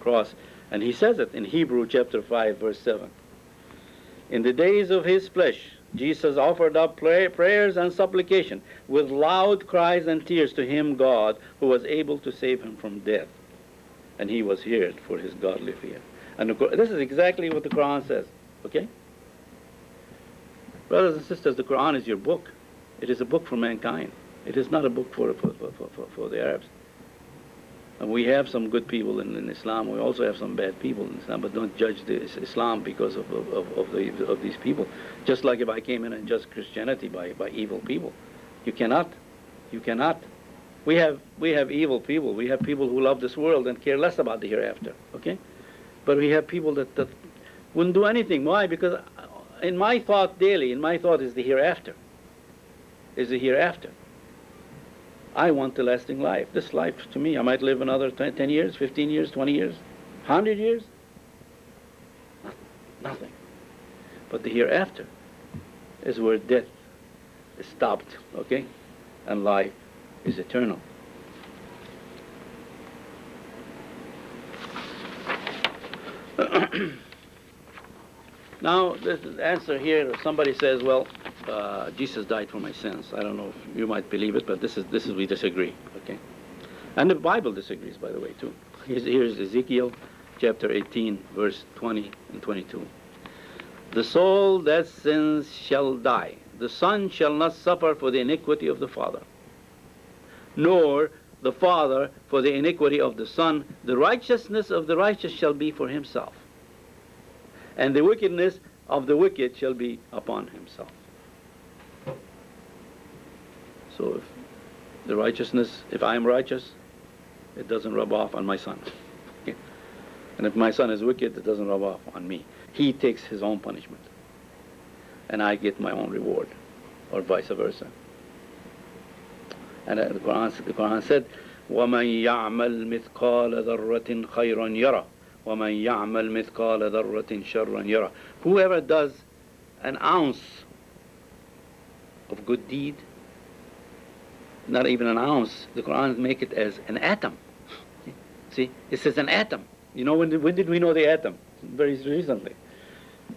cross. And he says it in Hebrew chapter 5, verse 7. In the days of his flesh, Jesus offered up prayers and supplication with loud cries and tears to him, God, who was able to save him from death. And he was heard for his godly fear. And this is exactly what the Quran says. Okay? Brothers and sisters, the Quran is your book. It is a book for mankind. It is not a book for the Arabs. And we have some good people in Islam. We also have some bad people in Islam. But don't judge Islam because of these people. Just like if I came in and judged Christianity by evil people. You cannot. You cannot. We have evil people. We have people who love this world and care less about the hereafter. Okay? But we have people that wouldn't do anything. Why? Because in my thought daily, in my thought is the hereafter. Is the hereafter. I want the lasting life. This life, to me, I might live another 10 years, 15 years, 20 years, 100 years. Nothing. But the hereafter is where death is stopped, okay? And life is eternal. Now, the answer here, somebody says, well, Jesus died for my sins. I don't know if you might believe it, but this is we disagree, okay? And the Bible disagrees, by the way, too. Here's Ezekiel chapter 18, verse 20 and 22. The soul that sins shall die. The son shall not suffer for the iniquity of the father, nor the father for the iniquity of the son. The righteousness of the righteous shall be for himself, and the wickedness of the wicked shall be upon himself. So if the righteousness, if I am righteous, it doesn't rub off on my son. Okay? And if my son is wicked, it doesn't rub off on me. He takes his own punishment, and I get my own reward, or vice versa. And the Quran said, وَمَنْ يَعْمَلْ مِثْقَالَ ذَرَّةٍ خَيْرًا يَرَى وَمَنْ يَعْمَلْ مِثْقَالَ ذَرَّةٍ شَرًّا يَرَى. Whoever does an ounce of good deed, not even an ounce, the Quran make it as an atom. See, it says an atom. You know, when did we know the atom? Very recently.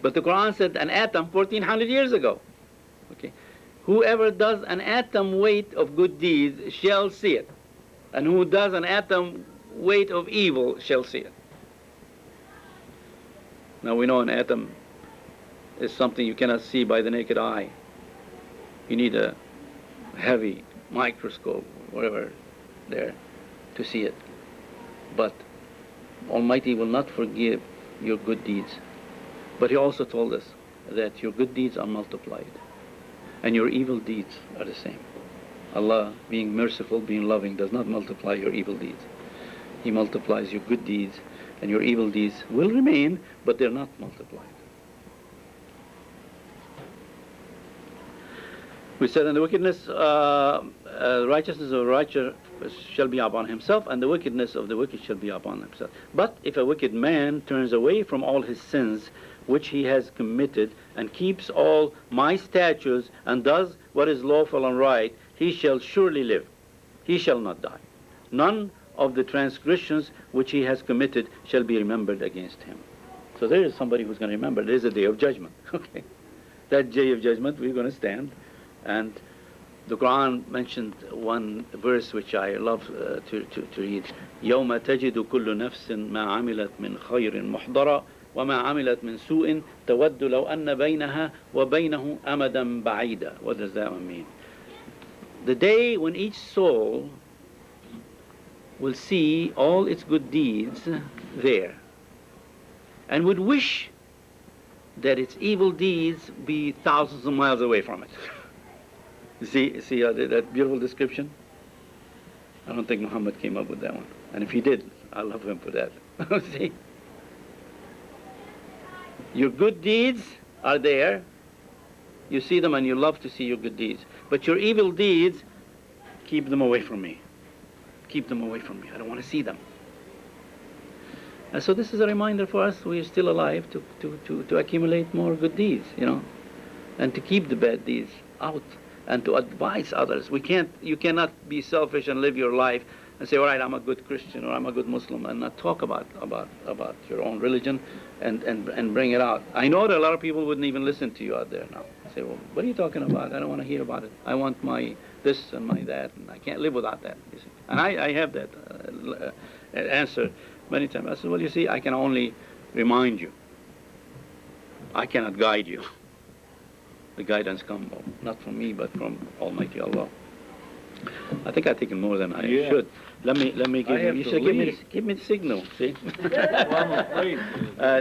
But the Quran said an atom 1400 years ago. Okay, whoever does an atom weight of good deeds shall see it, and who does an atom weight of evil shall see it. Now we know an atom is something you cannot see by the naked eye. You need a heavy microscope, whatever, there to see it. But Almighty will not forgive your good deeds. But He also told us that your good deeds are multiplied, and your evil deeds are the same. Allah, being merciful, being loving, does not multiply your evil deeds. He multiplies your good deeds, and your evil deeds will remain, but they're not multiplied. We said, and the wickedness, righteousness of the righteous shall be upon himself, and the wickedness of the wicked shall be upon himself. But if a wicked man turns away from all his sins which he has committed, and keeps all my statutes, and does what is lawful and right, he shall surely live. He shall not die. None of the transgressions which he has committed shall be remembered against him. So there is somebody who's going to remember. There is a day of judgment. Okay, that day of judgment we're going to stand. And the Quran mentioned one verse which I love to read. يَوْمَ تَجِدُ كُلُّ نَفْسٍ مَا عَمِلَتْ مِنْ خَيْرٍ مُحْضَرًا وَمَا عَمِلَتْ مِنْ سُوءٍ تَوَدُّ لَوْ أَنَّ بَيْنَهَا وَبَيْنَهُ أَمَدًا بَعِيدًا. What does that one mean? The day when each soul will see all its good deeds there, and would wish that its evil deeds be thousands of miles away from it. See that beautiful description? I don't think Muhammad came up with that one. And if he did, I love him for that. See? Your good deeds are there. You see them and you love to see your good deeds. But your evil deeds, keep them away from me. Keep them away from me. I don't want to see them. And so this is a reminder for us, we are still alive, to accumulate more good deeds, you know, and to keep the bad deeds out, and to advise others. You cannot be selfish and live your life and say, all right, I'm a good Christian or I'm a good Muslim, and not talk about your own religion and bring it out. I know that a lot of people wouldn't even listen to you out there now. Say, well, what are you talking about? I don't want to hear about it. I want my this and my that, and I can't live without that. You see? And I have that answer many times. I said, well, you see, I can only remind you. I cannot guide you. The guidance comes not from me, but from Almighty Allah. I think I've taken more than I should. Let me give you. You should give me the signal. See. Well, I'm afraid.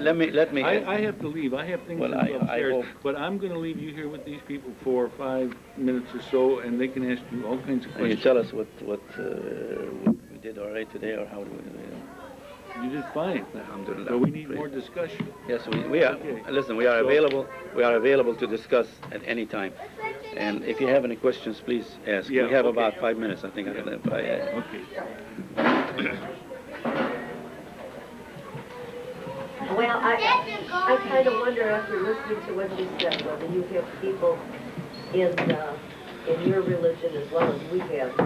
Let me. I have to leave. I have things to do upstairs. But I'm going to leave you here with these people for 5 minutes or so, and they can ask you all kinds of questions. You tell us what we did all right today, or how we did. You did fine. Alhamdulillah. But we need more discussion. Yes, we are. Okay. Listen, we are available. We are available to discuss at any time. And if you have any questions, please ask. Yeah, we have about 5 minutes, I think. Yeah. Okay. Well, I kind of wonder after listening to what you said, whether you have people in your religion as well as we have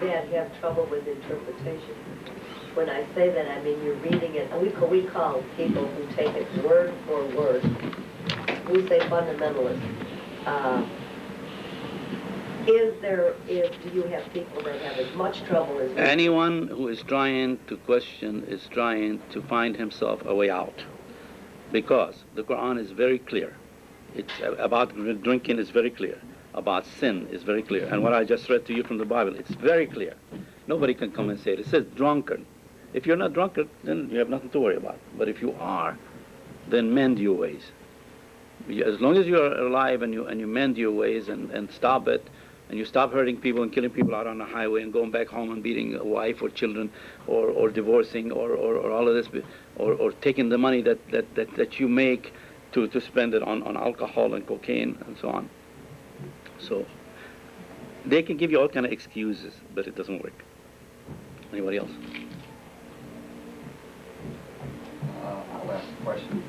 that have trouble with interpretation. When I say that, I mean you're reading it. We call people who take it word for word. We say fundamentalists. Do you have people that have as much trouble as you? Anyone who is trying to question is trying to find himself a way out. Because the Quran is very clear. It's about drinking is very clear. About sin is very clear. And what I just read to you from the Bible, it's very clear. Nobody can come and say it. It says drunkard. If you're not drunkard, then you have nothing to worry about. But if you are, then mend your ways. As long as you're alive and you mend your ways and stop it, and you stop hurting people and killing people out on the highway and going back home and beating a wife or children or divorcing or all of this, or taking the money that you make to spend it on alcohol and cocaine and so on. So they can give you all kind of excuses, but it doesn't work. Anybody else? I'll ask a question.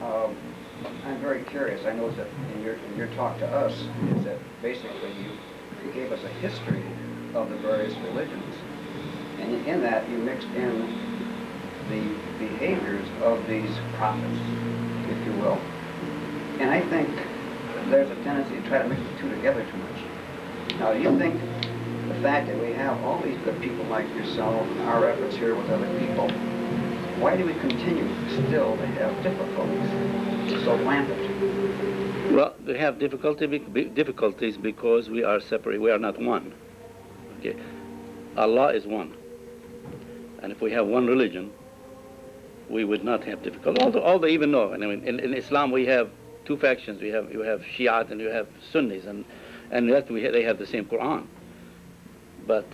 I'm very curious. I know that in your talk to us is that basically you gave us a history of the various religions, and in that you mixed in the behaviors of these prophets, if you will. And I think there's a tendency to try to mix the two together too much. Now, do you think the fact that we have all these good people like yourself and our efforts here with other people, why do we continue still to have difficulties so rampant? Well, we have difficulties because we are separate. We are not one. Okay, Allah is one, and if we have one religion, we would not have difficulty. Although even though, I mean, in Islam we have two factions. You have Shiite and you have Sunnis, and that they have the same Quran. But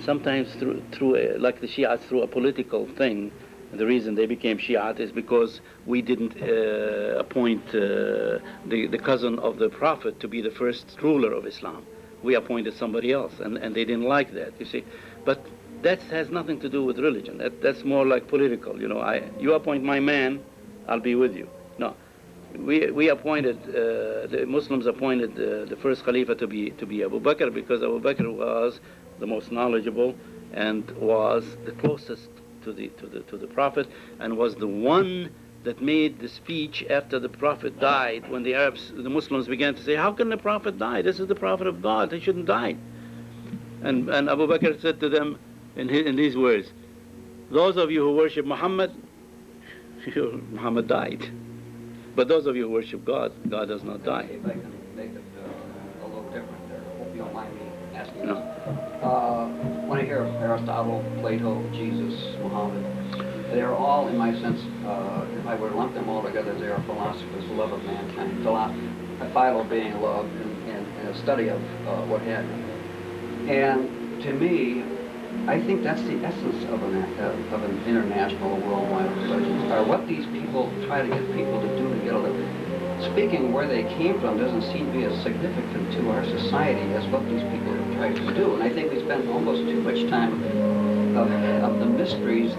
sometimes through like the Shiites, through a political thing, the reason they became Shiite is because we didn't appoint the cousin of the Prophet to be the first ruler of Islam. We appointed somebody else, and they didn't like that, you see. But that has nothing to do with religion. That's more like political, you know. You appoint my man, I'll be with you. No, we appointed, the Muslims appointed the first Khalifa to be Abu Bakr, because Abu Bakr was the most knowledgeable and was the closest to the Prophet, and was the one that made the speech after the Prophet died, when the Muslims began to say, how can the Prophet die? This is the Prophet of God, he shouldn't die. And Abu Bakr said to them in these words, those of you who worship Muhammad, Muhammad died. But those of you who worship God, God does not die. If I can make it a little different there, hope you don't mind me asking. No. When I hear Aristotle, Plato, Jesus, Muhammad, they're all, in my sense, if I were to lump them all together, they are philosophers, love of mankind, Philo being love, and a study of what have you. And to me, I think that's the essence of an international worldwide religion, are what these people try to get people to do together. Speaking where they came from doesn't seem to be as significant to our society as what these people have tried to do. And I think we spend almost too much time of the mysteries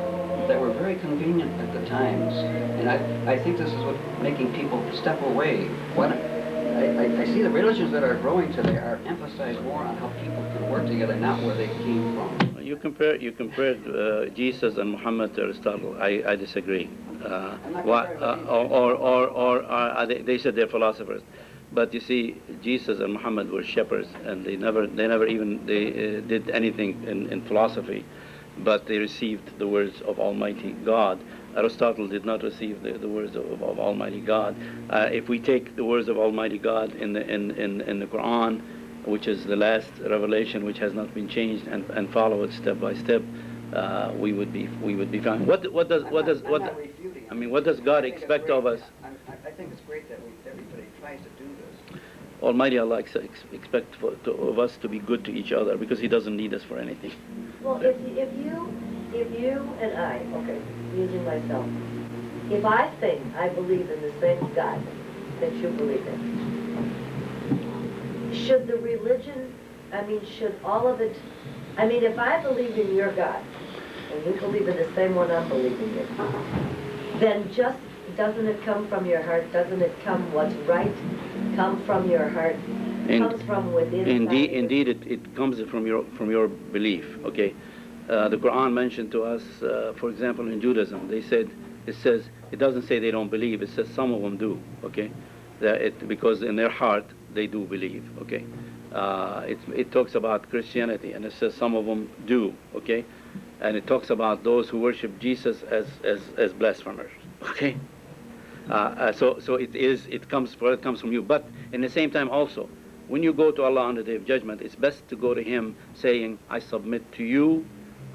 that were very convenient at the times. And I think this is what's making people step away. I see the religions that are growing today are emphasized more on how people can work together, not where they came from. You you compared Jesus and Muhammad to Aristotle. I disagree. They said they're philosophers, but you see, Jesus and Muhammad were shepherds, and they never even did anything in philosophy, but they received the words of Almighty God. Aristotle did not receive the words of Almighty God. If we take the words of Almighty God in the Quran, which is the last revelation, which has not been changed, and follow it step by step, we would be fine. What does God expect of us? I think it's great that everybody tries to do this. Almighty Allah expects of us to be good to each other, because He doesn't need us for anything. Well, if you and I, okay, using myself, if I think I believe in the same God that you believe in, should the religion, should all of it, if I believe in your God, and you believe in the same one I'm believing in, then just, doesn't it come from your heart? Doesn't it come what's right? Come from your heart? Comes from within. Indeed, it comes from your belief. Okay, the Quran mentioned to us, for example, in Judaism, it doesn't say they don't believe. It says some of them do. Okay, because in their heart they do believe. Okay, it talks about Christianity, and it says some of them do. Okay, and it talks about those who worship Jesus as blasphemers. Okay. So it comes from you. But in the same time also, when you go to Allah on the Day of Judgment, it's best to go to Him saying, I submit to you,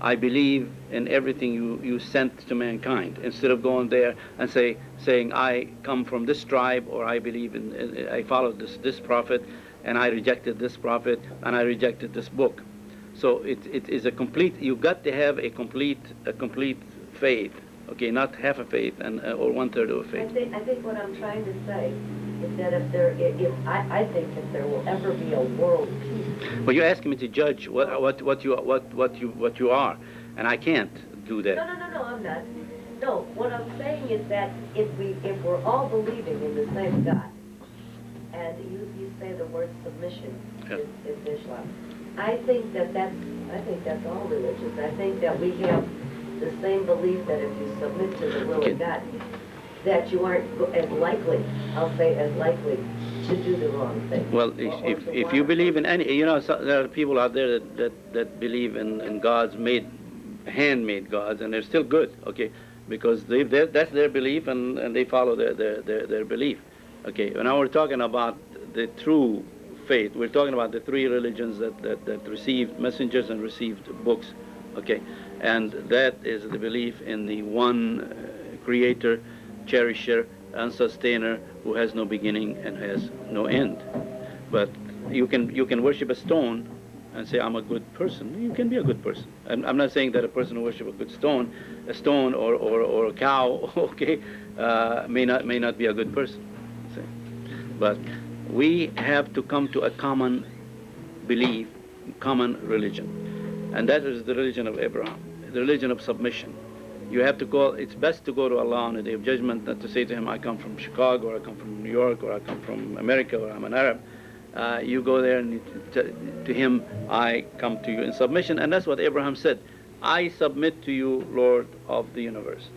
I believe in everything you sent to mankind, instead of going there and saying I come from this tribe, or I believe I follow this prophet, and I rejected this prophet, and I rejected this book. So it is a complete, you've got to have a complete faith. Okay, not half a faith or 1/3 of a faith. I think what I'm trying to say is that I think if there will ever be a world peace. But you're asking me to judge what you are, and I can't do that. No, I'm not. No, what I'm saying is that if we're all believing in the same God, and you say the word submission is Islam, I think that's all religions. I think that we have the same belief that if you submit to the will of God, that you aren't as likely, as likely to do the wrong thing. Well, if you believe in any, there are people out there that believe in gods, handmade gods, and they're still good, okay, because that's their belief, and they follow their belief, okay. Now we're talking about the true faith. We're talking about the three religions that received messengers and received books, okay. And that is the belief in the one creator, cherisher, and sustainer, who has no beginning and has no end. But you can worship a stone and say, I'm a good person. You can be a good person. I'm not saying that a person who worships a stone or a cow, okay, may not be a good person. See? But we have to come to a common belief, common religion. And that is the religion of Abraham, the religion of submission. You have to go, it's best to go to Allah on the Day of Judgment, not to say to Him, I come from Chicago, or I come from New York, or I come from America, or I'm an Arab. You go there and to Him, I come to you in submission. And that's what Abraham said. I submit to you, Lord of the universe.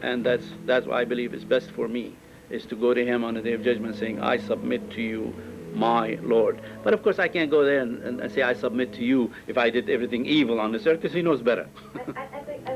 And that's what I believe is best for me, is to go to Him on the Day of Judgment saying, I submit to you, my Lord. But of course I can't go there and say I submit to you if I did everything evil on this earth, because He knows better. I think